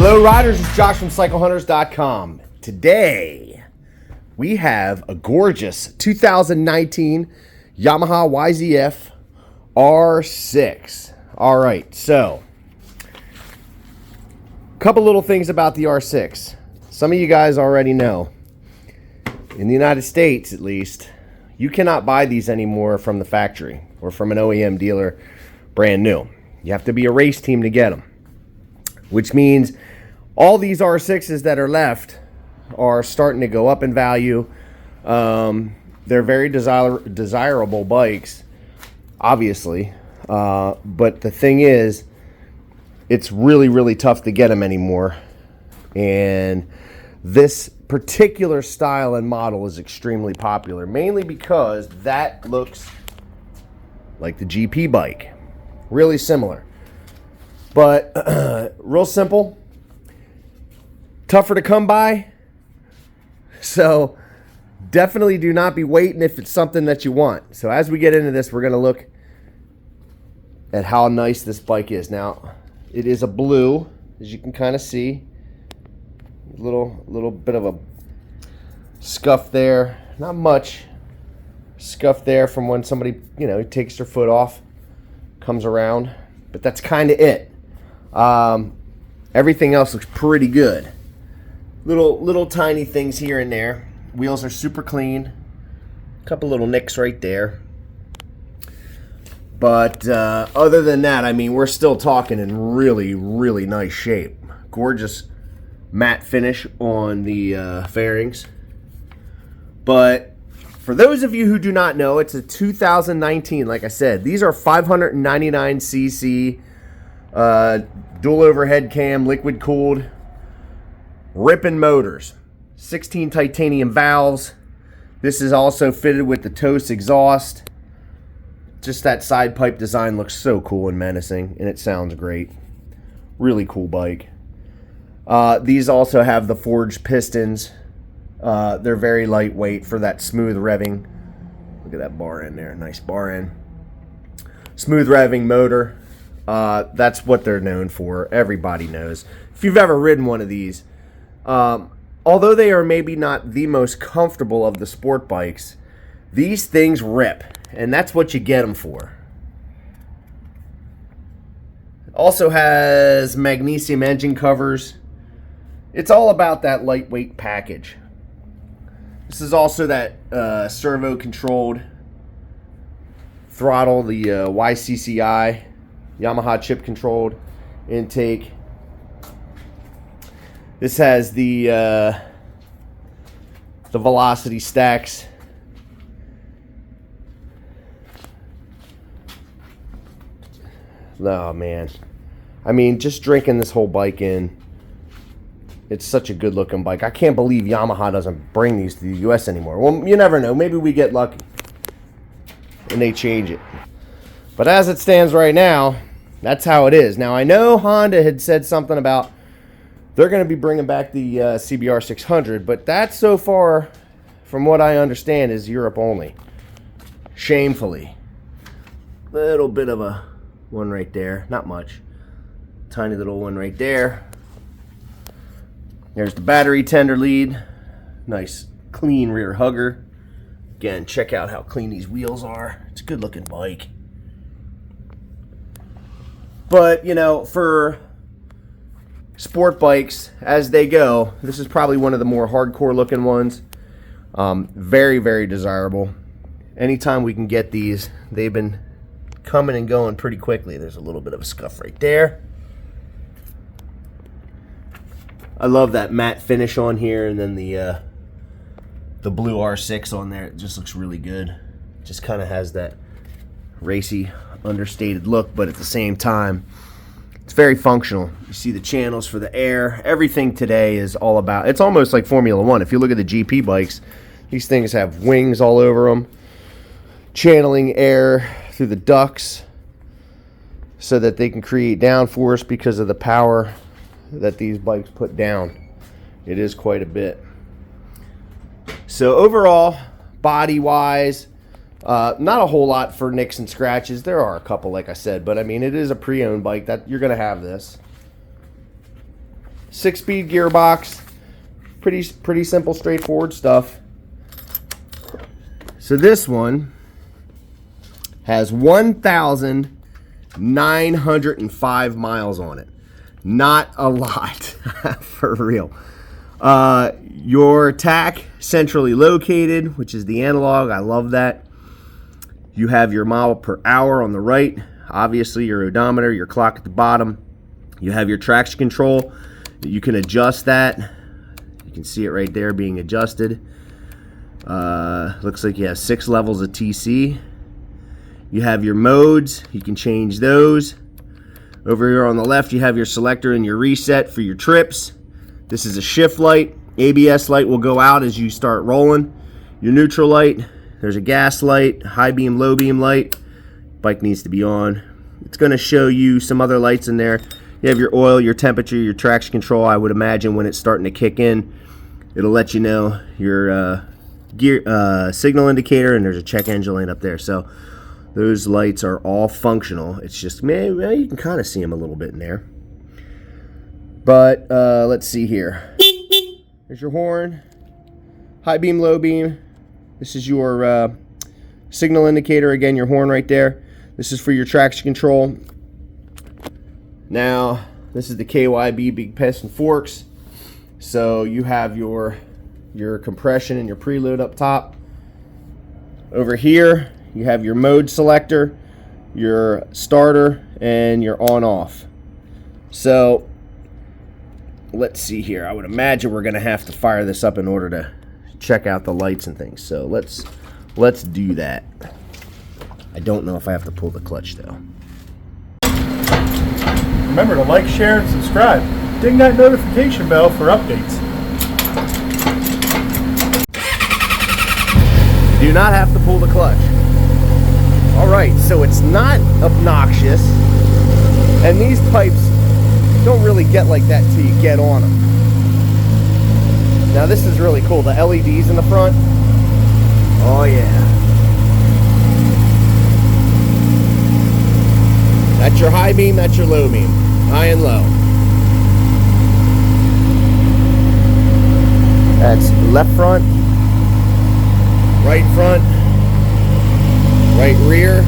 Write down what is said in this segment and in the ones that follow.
Hello riders, it's Josh from CycleHunters.com. Today, we have a gorgeous 2019 Yamaha YZF-R6. Alright, so, a couple little things about the R6. Some of you guys already know. In the United States, at least, you cannot buy these anymore from the factory or from an OEM dealer brand new. You have to be a race team to get them. Which means all these R6s that are left are starting to go up in value. They're very desirable bikes, obviously. But the thing is, it's really, really tough to get them anymore. And this particular style and model is extremely popular, mainly because that looks like the GP bike. Really similar. But real simple. Tougher to come by. So definitely do not be waiting if it's something that you want. So as we get into this, we're going to look at how nice this bike is. Now, it is a blue, as you can kind of see. Little bit of a scuff there. Not much scuff there from when somebody, takes their foot off, comes around. But that's kind of it. Everything else looks pretty good. Little tiny things here and there. Wheels are super clean. A couple little nicks right there. But other than that, I mean, we're still talking in really, really nice shape. Gorgeous matte finish on the fairings. But for those of you who do not know, it's a 2019, like I said. These are 599cc dual overhead cam, liquid cooled, ripping motors. 16 titanium valves. This is also fitted with the TOCE exhaust. Just that side pipe design looks so cool and menacing, and it sounds great. Really cool bike. These also have the forged pistons. They're very lightweight for that smooth revving. Look at that bar end there. Nice bar end. Smooth revving motor. That's what they're known for. Everybody knows. If you've ever ridden one of these, although they are maybe not the most comfortable of the sport bikes, these things rip, and that's what you get them for. It also has magnesium engine covers. It's all about that lightweight package. This is also that servo-controlled throttle, the YCC-I, Yamaha chip-controlled intake. This has the velocity stacks. Oh man, I mean, just drinking this whole bike in, it's such a good looking bike. I can't believe Yamaha doesn't bring these to the US anymore. Well, you never know, maybe we get lucky and they change it. But as it stands right now, that's how it is. Now I know Honda had said something about they're going to be bringing back the CBR 600, but that so far, from what I understand, is Europe only. Shamefully. Little bit of a one right there. Not much. Tiny little one right there. There's the battery tender lead. Nice clean rear hugger. Again, check out how clean these wheels are. It's a good looking bike. But, for sport bikes as they go, this is probably one of the more hardcore looking ones. Very, very desirable. Anytime we can get these, they've been coming and going pretty quickly. There's a little bit of a scuff right there. I love that matte finish on here, and then the blue R6 on there. It just looks really good. Just kind of has that racy, understated look, but at the same time, it's very functional. You see the channels for the air. Everything today is all about, it's almost like Formula One. If you look at the GP bikes, these things have wings all over them, channeling air through the ducts so that they can create downforce because of the power that these bikes put down. It is quite a bit. So overall, body-wise, not a whole lot for nicks and scratches. There are a couple, like I said, but I mean, it is a pre-owned bike that you're going to have this. 6-speed gearbox. Pretty simple, straightforward stuff. So this one has 1,905 miles on it. Not a lot, for real. Your tach centrally located, which is the analog. I love that. You have your mile per hour on the right. Obviously, your odometer, your clock at the bottom. You have your traction control. You can adjust that. You can see it right there being adjusted. Looks like you have 6 levels of TC. You have your modes. You can change those. Over here on the left, you have your selector and your reset for your trips. This is a shift light. ABS light will go out as you start rolling. Your neutral light. There's a gas light, high beam, low beam light. Bike needs to be on. It's going to show you some other lights in there. You have your oil, your temperature, your traction control. I would imagine when it's starting to kick in, it'll let you know your gear signal indicator, and there's a check engine light up there. So those lights are all functional. It's just, man, you can kind of see them a little bit in there. But let's see here. There's your horn, high beam, low beam. This is your signal indicator. Again, your horn right there. This is for your traction control. Now, this is the KYB big piston forks. So you have your compression and your preload up top. Over here, you have your mode selector, your starter, and your on-off. So let's see here. I would imagine we're going to have to fire this up in order to check out the lights and things. So let's do that. I don't know if I have to pull the clutch though. Remember to like, share, and subscribe. Ding that notification bell for updates. You do not have to pull the clutch. Alright, so it's not obnoxious, and these pipes don't really get like that until you get on them. Now this is really cool, the LEDs in the front. Oh yeah. That's your high beam, that's your low beam. High and low. That's left front, right rear,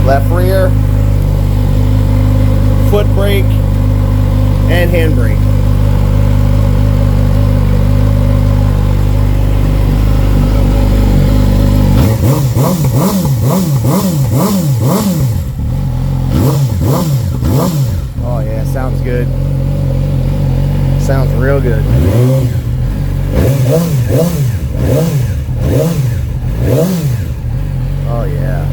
left rear, foot brake, and hand brake. Oh yeah, sounds good. Sounds real good. Oh yeah.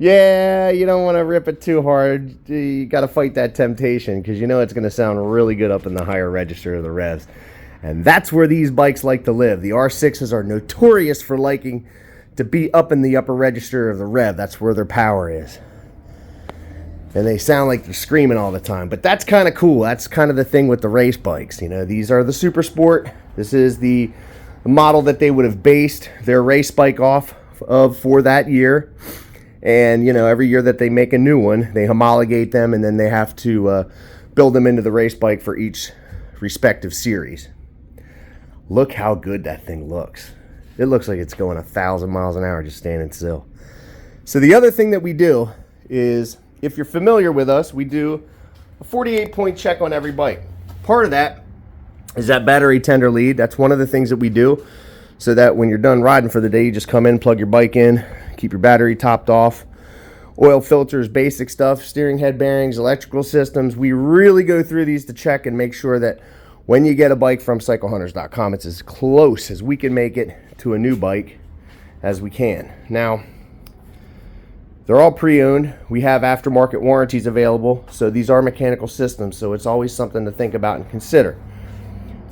Yeah, you don't want to rip it too hard. You got to fight that temptation because you know it's going to sound really good up in the higher register of the revs. And that's where these bikes like to live. The R6s are notorious for liking to be up in the upper register of the rev. That's where their power is. And they sound like they're screaming all the time. But that's kind of cool. That's kind of the thing with the race bikes. You know, these are the Super Sport. This is the model that they would have based their race bike off of for that year. And, you know, every year that they make a new one, they homologate them, and then they have to build them into the race bike for each respective series. Look how good that thing looks. It looks like it's going 1,000 miles an hour just standing still. So the other thing that we do is, if you're familiar with us, we do a 48-point check on every bike. Part of that is that battery tender lead. That's one of the things that we do, so that when you're done riding for the day, you just come in, plug your bike in, keep your battery topped off. Oil filters, basic stuff, steering head bearings, electrical systems. We really go through these to check and make sure that when you get a bike from CycleHunters.com, it's as close as we can make it to a new bike as we can. Now, they're all pre-owned. We have aftermarket warranties available, so these are mechanical systems, so it's always something to think about and consider.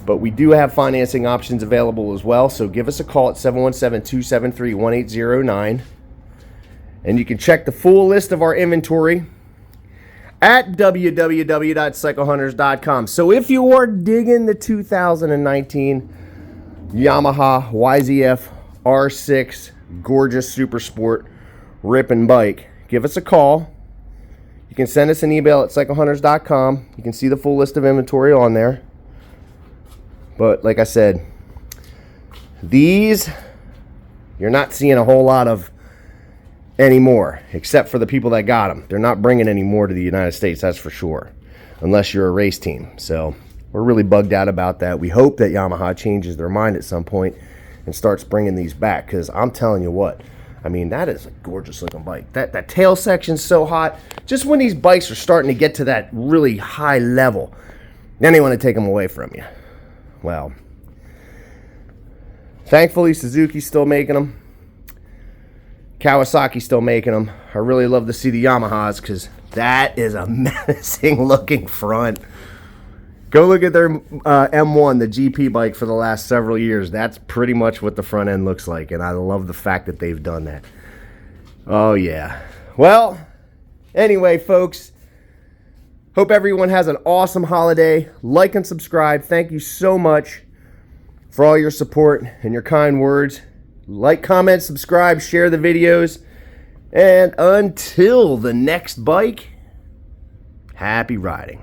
But we do have financing options available as well, so give us a call at 717-273-1809. And you can check the full list of our inventory at www.cyclehunters.com. So if you are digging the 2019 Yamaha YZF-R6 gorgeous super sport ripping bike, give us a call. You can send us an email at cyclehunters.com. You can see the full list of inventory on there. But like I said, these you're not seeing a whole lot of anymore, except for the people that got them. They're not bringing any more to the United States, that's for sure, unless you're a race team. So we're really bugged out about that. We hope that Yamaha changes their mind at some point and starts bringing these back, because I'm telling you what, I mean, that is a gorgeous looking bike. That tail section's so hot. Just when these bikes are starting to get to that really high level, then they want to take them away from you. Well, thankfully Suzuki's still making them. Kawasaki's still making them. I really love to see the Yamahas, because that is a menacing looking front. Go look at their M1, the GP bike for the last several years. That's pretty much what the front end looks like, and I love the fact that they've done that. Oh yeah. Well, anyway, folks, hope everyone has an awesome holiday. Like and subscribe. Thank you so much for all your support and your kind words. Like, comment, subscribe, share the videos. And until the next bike, happy riding.